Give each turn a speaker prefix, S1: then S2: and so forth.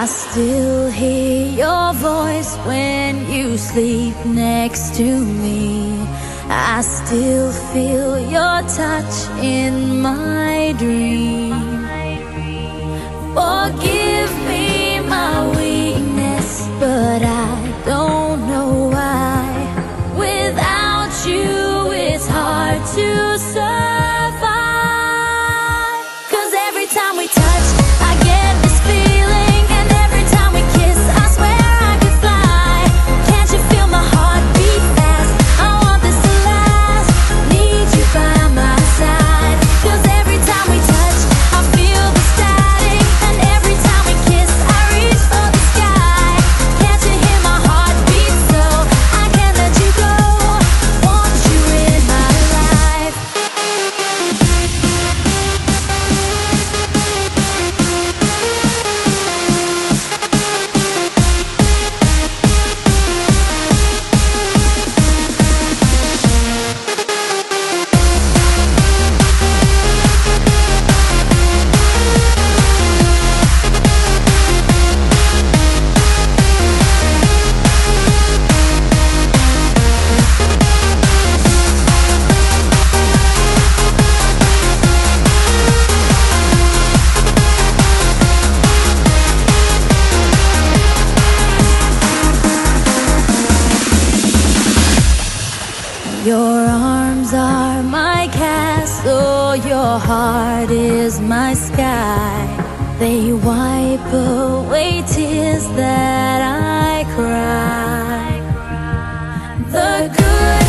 S1: I still hear your voice when you sleep next to me. I still feel your touch in my dream. Forgive me my weakness, but I don't know why. Without you, it's hard to survive. 'Cause every time we touch, I get this feeling, and every time we kiss, I swear I could fly. Can't you feel my heart beat fast? I want this to last. Need you by my side. 'Cause every time we touch, I feel the static, and every time we kiss, I reach for the sky. Can't you hear my heart beat? So I can't let you go. Want you in my life. Your arms are my castle, your heart is my sky. They wipe away tears that I cry. The good